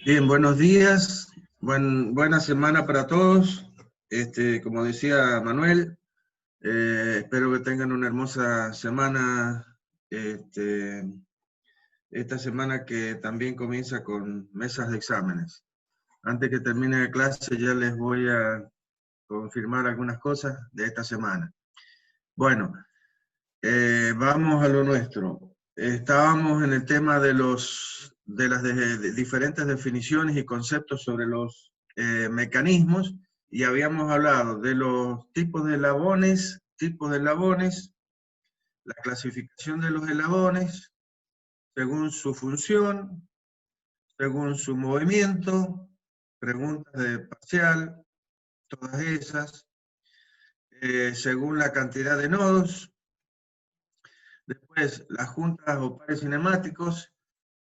Bien, buenos días, buena semana para todos. Como decía Manuel, espero que tengan una hermosa semana. Esta semana que también comienza con mesas de exámenes. Antes que termine la clase ya les voy a confirmar algunas cosas de esta semana. Bueno, vamos a lo nuestro. Estábamos en el tema de las diferentes definiciones y conceptos sobre los mecanismos, y habíamos hablado de los tipos de eslabones, la clasificación de los eslabones, según su función, según su movimiento, preguntas de parcial, todas esas, según la cantidad de nodos. Después, las juntas o pares cinemáticos.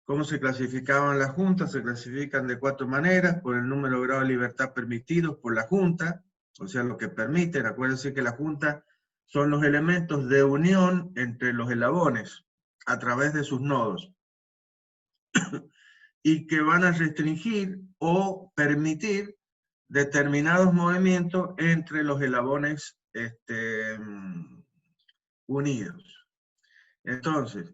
¿Cómo se clasificaban las juntas? Se clasifican de 4 maneras: por el número de grados de libertad permitidos por la junta, o sea, lo que permiten. Acuérdense que la junta son los elementos de unión entre los eslabones a través de sus nodos, y que van a restringir o permitir determinados movimientos entre los eslabones unidos. Entonces,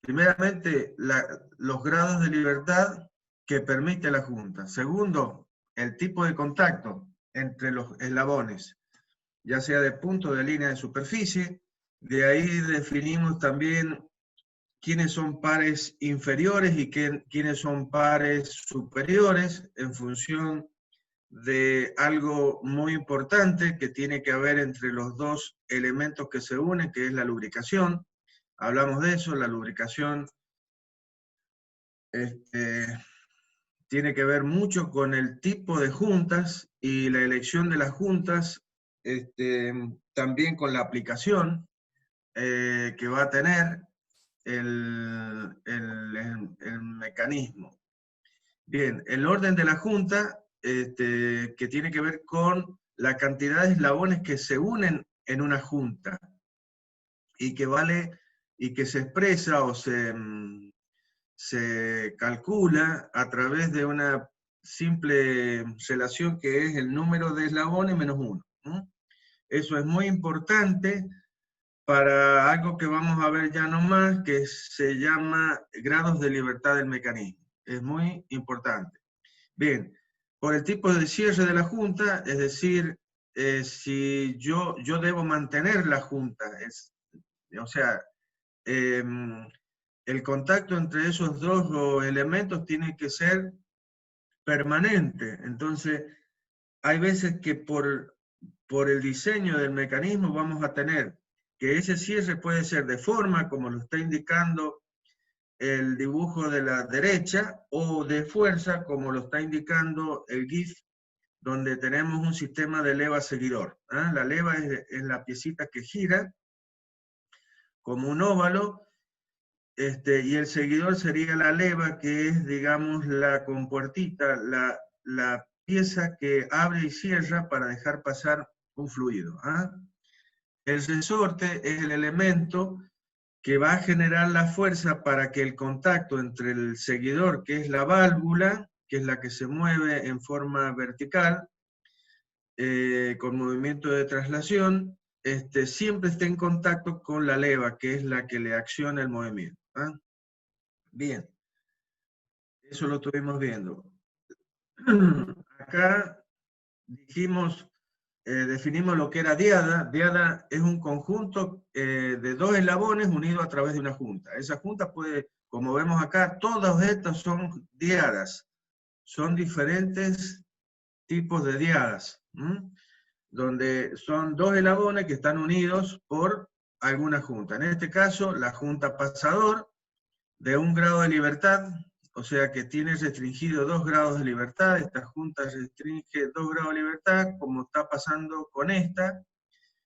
primeramente, los grados de libertad que permite la Junta. Segundo, el tipo de contacto entre los eslabones, ya sea de punto de línea de superficie. De ahí definimos también quiénes son pares inferiores y quiénes son pares superiores, en función de algo muy importante que tiene que haber entre los dos elementos que se unen, que es la lubricación. Hablamos de eso. La lubricación tiene que ver mucho con el tipo de juntas y la elección de las juntas, también con la aplicación que va a tener el mecanismo. Bien, el orden de la junta, que tiene que ver con la cantidad de eslabones que se unen en una junta, y que se expresa o se calcula a través de una simple relación, que es el número de eslabones menos 1. Eso es muy importante para algo que vamos a ver ya nomás, que se llama grados de libertad del mecanismo. Es muy importante. Bien, por el tipo de cierre de la junta, es decir, si yo debo mantener la junta, o sea, el contacto entre esos dos elementos tiene que ser permanente. Entonces, hay veces que por el diseño del mecanismo vamos a tener que ese cierre puede ser de forma, como lo está indicando el dibujo de la derecha, o de fuerza, como lo está indicando el GIF, donde tenemos un sistema de leva seguidor. La leva es la piecita que gira como un óvalo, y el seguidor sería la leva, que es, digamos, la compuertita, la pieza que abre y cierra para dejar pasar un fluido. El resorte es el elemento que va a generar la fuerza para que el contacto entre el seguidor, que es la válvula, que es la que se mueve en forma vertical, con movimiento de traslación, siempre esté en contacto con la leva, que es la que le acciona el movimiento. Bien, eso lo estuvimos viendo. Acá definimos lo que era diada. Diada es un conjunto de dos eslabones unidos a través de una junta. Esa junta puede, como vemos acá, todas estas son diadas. Son diferentes tipos de diadas, donde son dos eslabones que están unidos por alguna junta. En este caso, la junta pasador, de 1 grado de libertad, o sea que tiene restringido 2 grados de libertad. Esta junta restringe 2 grados de libertad, como está pasando con esta,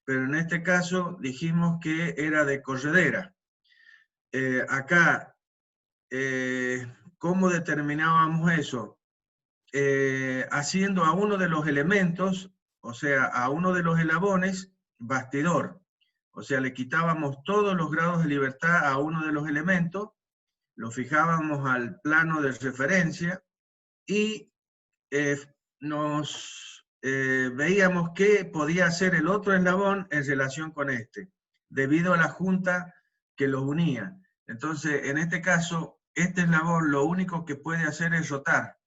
pero en este caso dijimos que era de corredera. Acá, ¿cómo determinábamos eso? Haciendo a uno de los elementos, o sea, a uno de los eslabones, bastidor. O sea, le quitábamos todos los grados de libertad a uno de los elementos, lo fijábamos al plano de referencia, y veíamos qué podía hacer el otro eslabón en relación con este, debido a la junta que los unía. Entonces, en este caso, este eslabón lo único que puede hacer es rotar,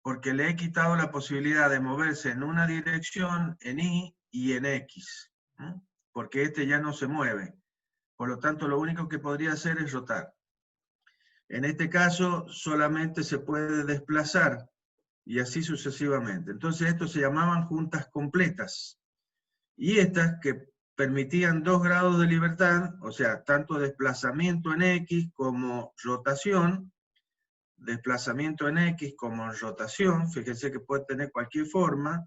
porque le he quitado la posibilidad de moverse en una dirección, en Y y en X, porque este ya no se mueve. Por lo tanto, lo único que podría hacer es rotar. En este caso, solamente se puede desplazar, y así sucesivamente. Entonces, estos se llamaban juntas completas. Y estas que permitían 2 grados de libertad, o sea, tanto desplazamiento en X como rotación, desplazamiento en X como rotación, fíjense que puede tener cualquier forma,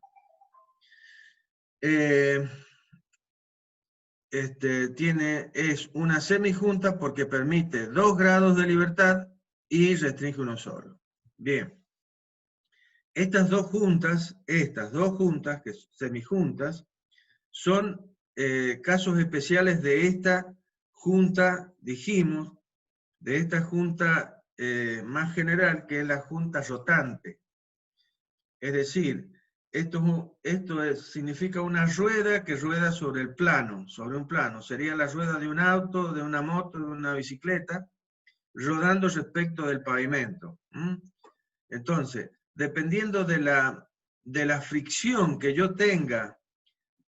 es una semijunta porque permite 2 grados de libertad y restringe uno solo. Bien. Estas dos juntas, que son semijuntas, son casos especiales de esta junta, dijimos, de esta junta más general, que es la junta rotante. Es decir, significa una rueda que rueda sobre el plano, sobre un plano. Sería la rueda de un auto, de una moto, de una bicicleta, rodando respecto del pavimento. Entonces, dependiendo de la fricción que yo tenga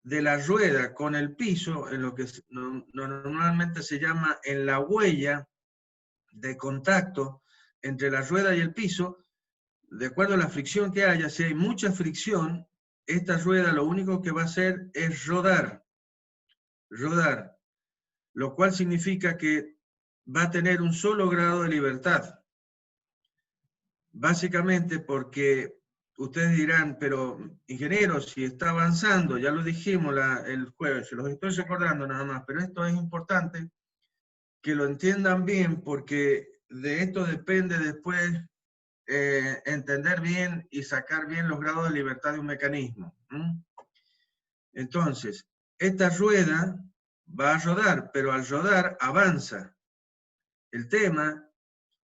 de la rueda con el piso, en lo que normalmente se llama en la huella de contacto entre la rueda y el piso, de acuerdo a la fricción que haya, si hay mucha fricción, esta rueda lo único que va a hacer es rodar, lo cual significa que va a tener un solo grado de libertad. Básicamente porque ustedes dirán, pero ingeniero, si está avanzando, ya lo dijimos el jueves, se los estoy recordando nada más, pero esto es importante que lo entiendan bien porque de esto depende después entender bien y sacar bien los grados de libertad de un mecanismo. Entonces, esta rueda va a rodar, pero al rodar avanza. El tema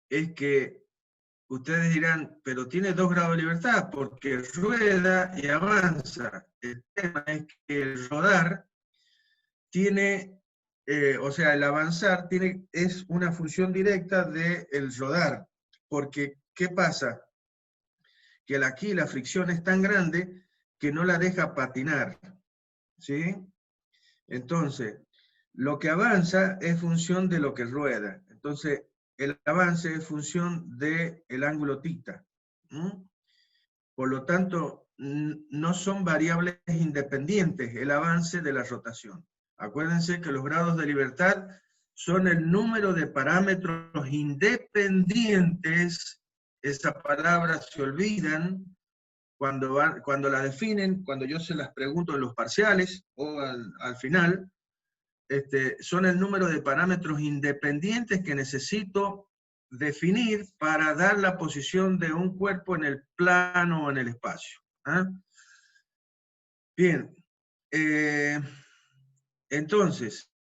es que ustedes dirán, pero tiene 2 grados de libertad porque rueda y avanza. El tema es que el rodar tiene, o sea, el avanzar es una función directa del rodar. Porque, ¿qué pasa? Que aquí la fricción es tan grande que no la deja patinar. ¿Sí? Entonces, lo que avanza es función de lo que rueda. Entonces, el avance es función del ángulo tita. Por lo tanto, no son variables independientes el avance de la rotación. Acuérdense que los grados de libertad son el número de parámetros independientes. Esa palabra se olvidan cuando la definen, cuando yo se las pregunto en los parciales o al final, son el número de parámetros independientes que necesito definir para dar la posición de un cuerpo en el plano o en el espacio. Bien, entonces,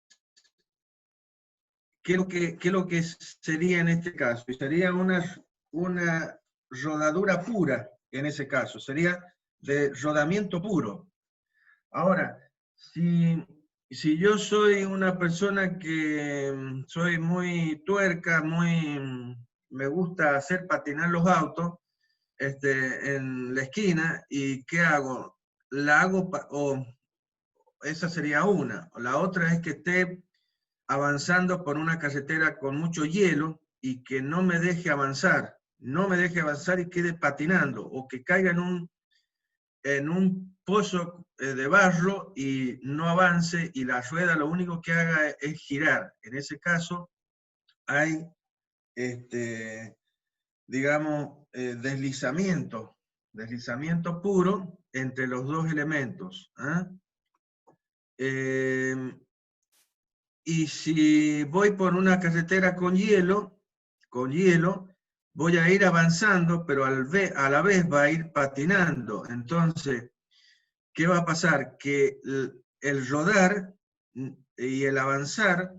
¿qué es lo que sería en este caso? Sería una rodadura pura en ese caso, sería de rodamiento puro. Ahora, si yo soy una persona que soy muy tuerca, me gusta hacer patinar los autos en la esquina, ¿y qué hago? La hago, esa sería una. La otra es que esté avanzando por una carretera con mucho hielo y que no me deje avanzar y quede patinando, o que caiga en un pozo de barro y no avance y la rueda lo único que haga es girar. En ese caso hay, digamos, deslizamiento puro entre los dos elementos. Y si voy por una carretera con hielo, voy a ir avanzando, pero a la vez va a ir patinando. Entonces, ¿qué va a pasar? Que el rodar y el avanzar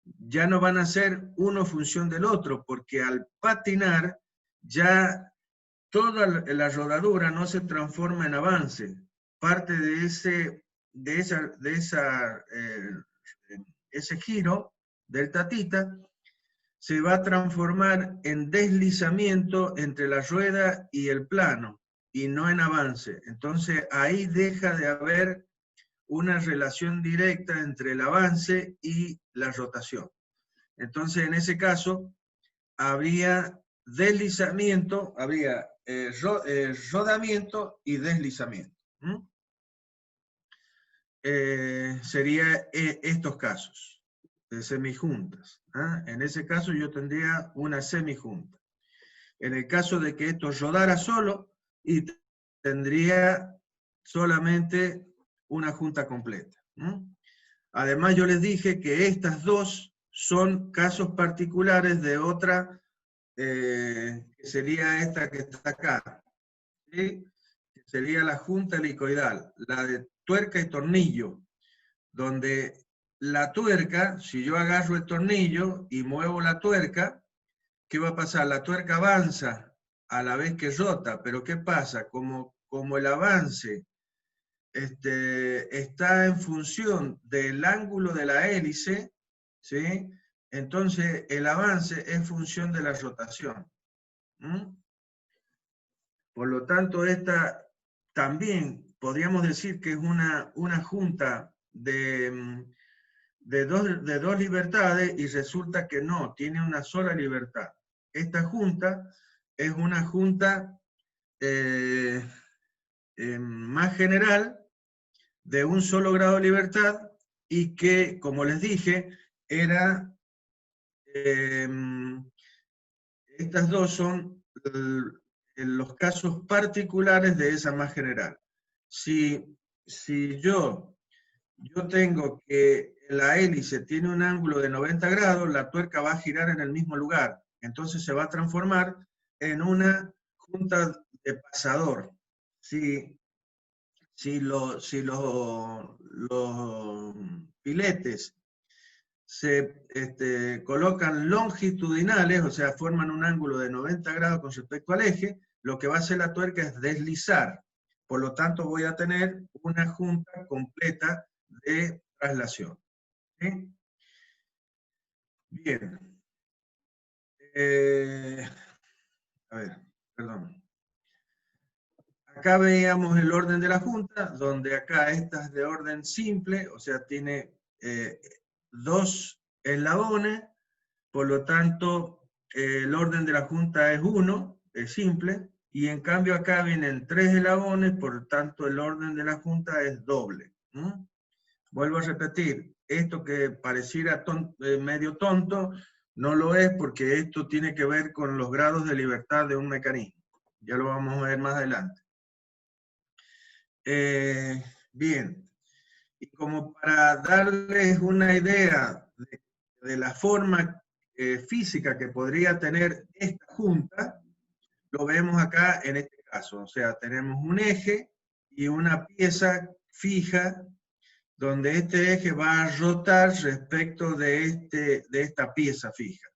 ya no van a ser uno función del otro, porque al patinar ya toda la rodadura no se transforma en avance. Parte de ese giro del tatita se va a transformar en deslizamiento entre la rueda y el plano, y no en avance. Entonces ahí deja de haber una relación directa entre el avance y la rotación. Entonces en ese caso habría deslizamiento, habría rodamiento y deslizamiento. Sería estos casos de semijuntas. En ese caso yo tendría una semijunta. En el caso de que esto rodara solo, y tendría solamente una junta completa. Además yo les dije que estas dos son casos particulares de otra, que sería esta que está acá, ¿sí? Que sería la junta helicoidal, la de tuerca y tornillo, donde la tuerca, si yo agarro el tornillo y muevo la tuerca, ¿qué va a pasar? La tuerca avanza a la vez que rota, pero ¿qué pasa? Como el avance está en función del ángulo de la hélice, ¿sí? Entonces el avance es función de la rotación. Por lo tanto, esta también podríamos decir que es una junta de dos libertades, y resulta que no, tiene una sola libertad. Esta junta es una junta más general, de un solo grado de libertad, y que, como les dije, estas dos son los casos particulares de esa más general. Si yo tengo que la hélice tiene un ángulo de 90 grados, la tuerca va a girar en el mismo lugar. Entonces se va a transformar en una junta de pasador. Si los piletes se colocan longitudinales, o sea, forman un ángulo de 90 grados con respecto al eje, lo que va a hacer la tuerca es deslizar. Por lo tanto, voy a tener una junta completa de traslación. ¿Sí? Bien. A ver, perdón. Acá veíamos el orden de la junta, donde acá esta es de orden simple, o sea, tiene dos eslabones, por lo tanto, el orden de la junta es 1, es simple, y en cambio acá vienen 3 eslabones, por lo tanto el orden de la junta es doble. Vuelvo a repetir, esto que pareciera medio tonto, no lo es, porque esto tiene que ver con los grados de libertad de un mecanismo. Ya lo vamos a ver más adelante. Bien, y como para darles una idea de la forma física que podría tener esta junta, lo vemos acá en este caso. O sea, tenemos un eje y una pieza fija, donde este eje va a rotar respecto de esta pieza fija.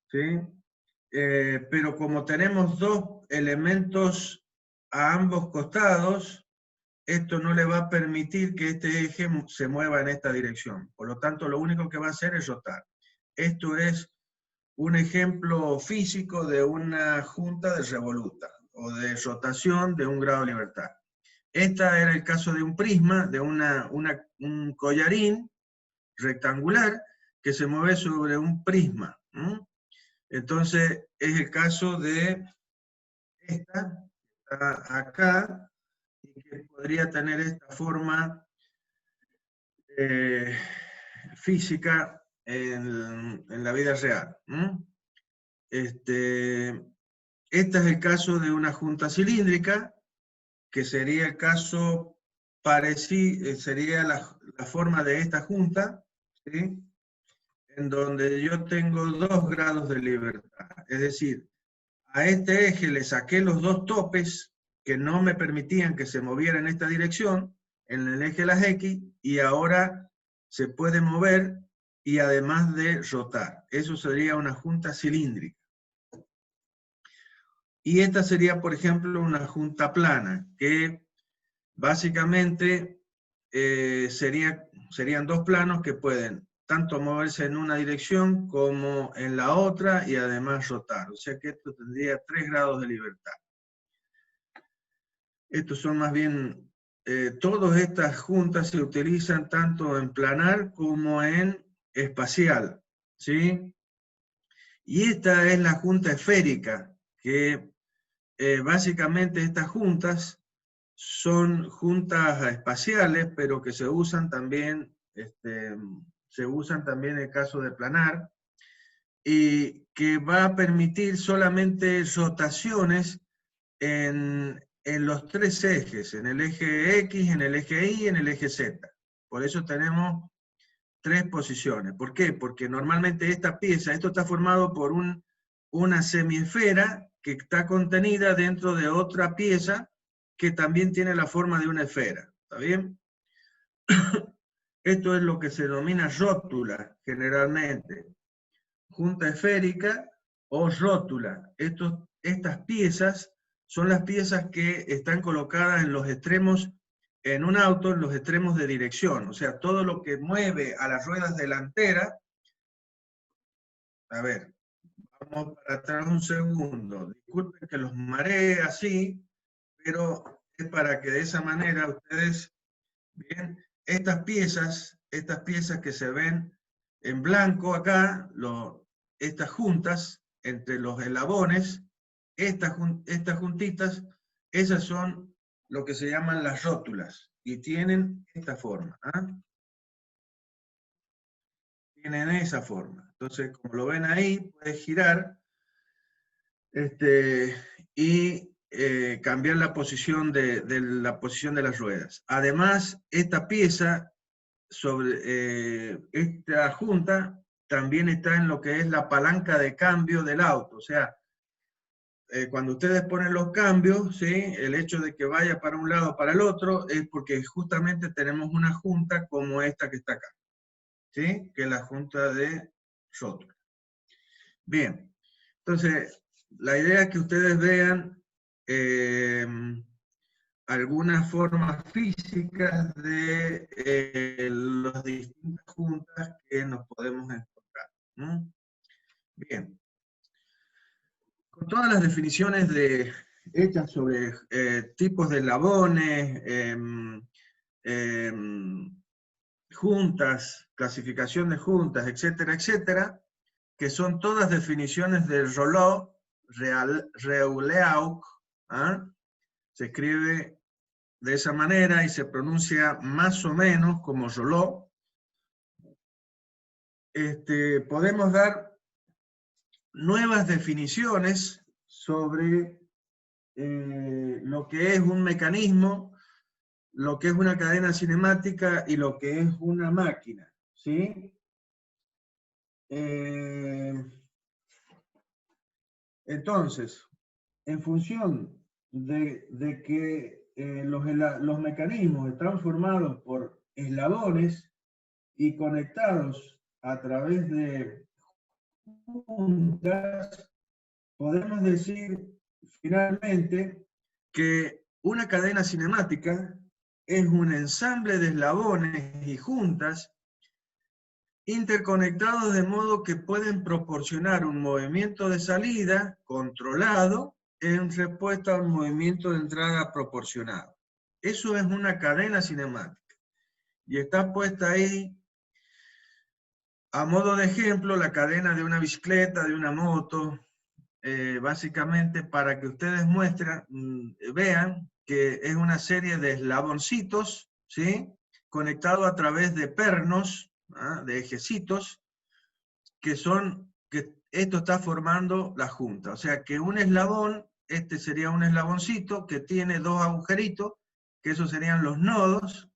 ¿Sí? Pero como tenemos dos elementos a ambos costados, esto no le va a permitir que este eje se mueva en esta dirección. Por lo tanto, lo único que va a hacer es rotar. Esto es un ejemplo físico de una junta de revoluta, o de rotación de un grado de libertad. Este era el caso de un prisma, de un collarín rectangular que se mueve sobre un prisma. Entonces, es el caso de esta, que está acá, y que podría tener esta forma física en la vida real. Este es el caso de una junta cilíndrica, que sería el caso parecido, sería la forma de esta junta, ¿sí? En donde yo tengo 2 grados de libertad. Es decir, a este eje le saqué los 2 topes que no me permitían que se moviera en esta dirección, en el eje de las X, y ahora se puede mover y además de rotar. Eso sería una junta cilíndrica. Y esta sería, por ejemplo, una junta plana, que básicamente serían dos planos que pueden tanto moverse en una dirección como en la otra y además rotar. O sea que esto tendría 3 grados de libertad. Estos son más bien, todas estas juntas se utilizan tanto en planar como en espacial, ¿sí? Y esta es la junta esférica, que básicamente estas juntas son juntas espaciales, pero que se usan también, en el caso de planar, y que va a permitir solamente rotaciones en los 3 ejes, en el eje X, en el eje Y, en el eje Z. Por eso tenemos 3 posiciones. ¿Por qué? Porque normalmente esta pieza, esto está formado por una semiesfera que está contenida dentro de otra pieza que también tiene la forma de una esfera. ¿Está bien? Esto es lo que se denomina rótula, generalmente. Junta esférica o rótula. Estas piezas son las piezas que están colocadas en los extremos, en un auto, en los extremos de dirección. O sea, todo lo que mueve a las ruedas delanteras. A ver, vamos para atrás un segundo. Disculpen que los maree así, pero es para que de esa manera ustedes vean estas piezas que se ven en blanco acá, estas juntas entre los eslabones, estas juntitas, esas son lo que se llaman las rótulas y tienen esta forma. Tienen esa forma. Entonces, como lo ven ahí, puedes girar y cambiar la posición de las ruedas. Además, esta pieza sobre esta junta también está en lo que es la palanca de cambio del auto. O sea, cuando ustedes ponen los cambios, ¿sí? El hecho de que vaya para un lado o para el otro es porque justamente tenemos una junta como esta que está acá, ¿sí? Que es la junta de rótula. Bien, entonces la idea es que ustedes vean algunas formas físicas de las distintas juntas que nos podemos encontrar. Bien. Con todas las definiciones hechas sobre tipos de eslabones, juntas, clasificación de juntas, etcétera, etcétera, que son todas definiciones de Reuleaux, se escribe de esa manera y se pronuncia más o menos como Roló. Podemos dar nuevas definiciones sobre lo que es un mecanismo, lo que es una cadena cinemática y lo que es una máquina, ¿sí? Entonces, en función de que los mecanismos están formados por eslabones y conectados a través de juntas, podemos decir finalmente que una cadena cinemática es un ensamble de eslabones y juntas interconectados de modo que pueden proporcionar un movimiento de salida controlado en respuesta a un movimiento de entrada proporcionado. Eso es una cadena cinemática. Y está puesta ahí, a modo de ejemplo, la cadena de una bicicleta, de una moto, básicamente para que ustedes vean que es una serie de eslaboncitos, ¿sí? Conectados a través de pernos, de ejecitos, que esto está formando la junta. O sea que un eslabón, este sería un eslaboncito que tiene 2 agujeritos, que esos serían los nodos.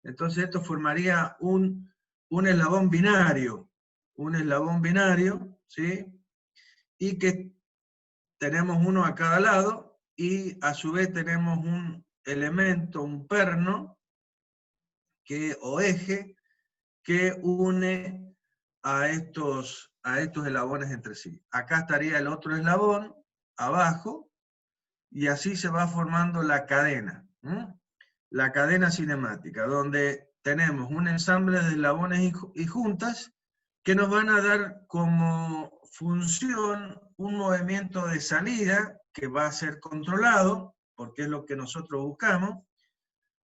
Entonces esto formaría un eslabón binario, ¿sí? Y que tenemos uno a cada lado, y a su vez tenemos un elemento, un perno, o eje, que une a estos eslabones entre sí. Acá estaría el otro eslabón, abajo, y así se va formando la cadena, la cadena cinemática, donde tenemos un ensamble de eslabones y juntas que nos van a dar como función un movimiento de salida que va a ser controlado, porque es lo que nosotros buscamos,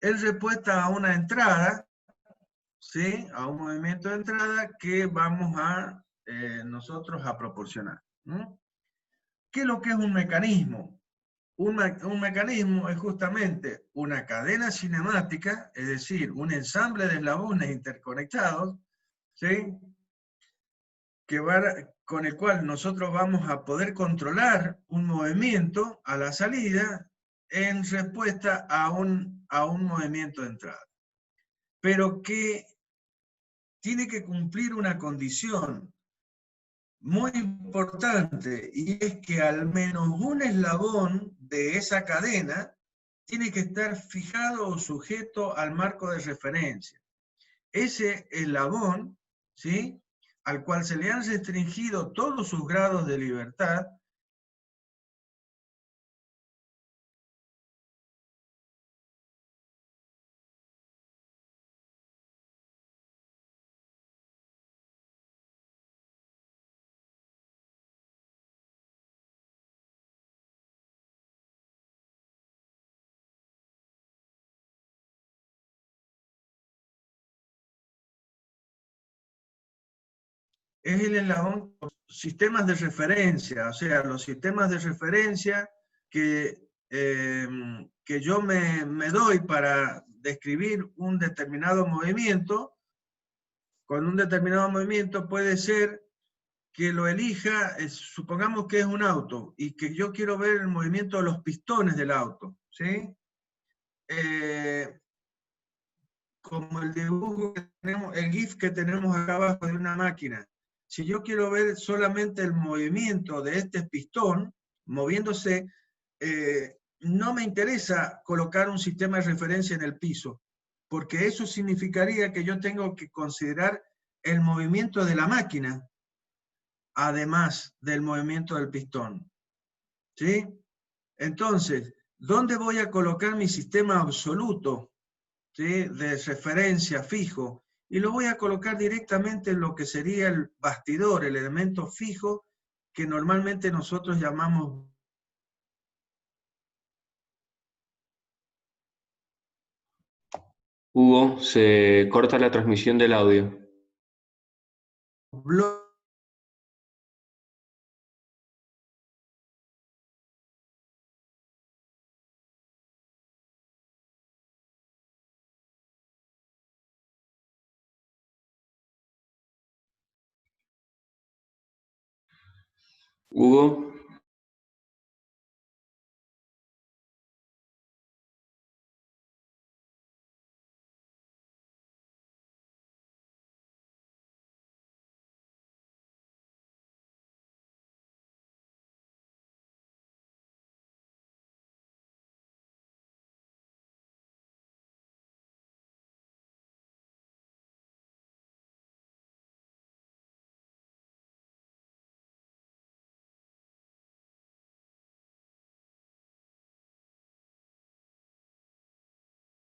en respuesta a una entrada, ¿sí? A un movimiento de entrada que vamos a nosotros a proporcionar. ¿Qué es lo que es un mecanismo? Un mecanismo es justamente una cadena cinemática, es decir, un ensamble de eslabones interconectados, ¿sí? Con el cual nosotros vamos a poder controlar un movimiento a la salida en respuesta a un movimiento de entrada. Pero que tiene que cumplir una condición muy importante, y es que al menos un eslabón de esa cadena tiene que estar fijado o sujeto al marco de referencia. Ese eslabón, ¿sí?, al cual se le han restringido todos sus grados de libertad, es el eslabón, sistemas de referencia, o sea, los sistemas de referencia que yo me doy para describir un determinado movimiento. Con un determinado movimiento puede ser que lo elija, supongamos que es un auto, y que yo quiero ver el movimiento de los pistones del auto, ¿sí? Como el dibujo que tenemos, el GIF que tenemos acá abajo de una máquina. Si yo quiero ver solamente el movimiento de este pistón moviéndose, no me interesa colocar un sistema de referencia en el piso, porque eso significaría que yo tengo que considerar el movimiento de la máquina, además del movimiento del pistón. ¿Sí? Entonces, ¿dónde voy a colocar mi sistema absoluto, ¿sí?, de referencia fijo? Y lo voy a colocar directamente en lo que sería el bastidor, el elemento fijo que normalmente nosotros llamamos Hugo, se corta la transmisión del audio. bloque. Hugo.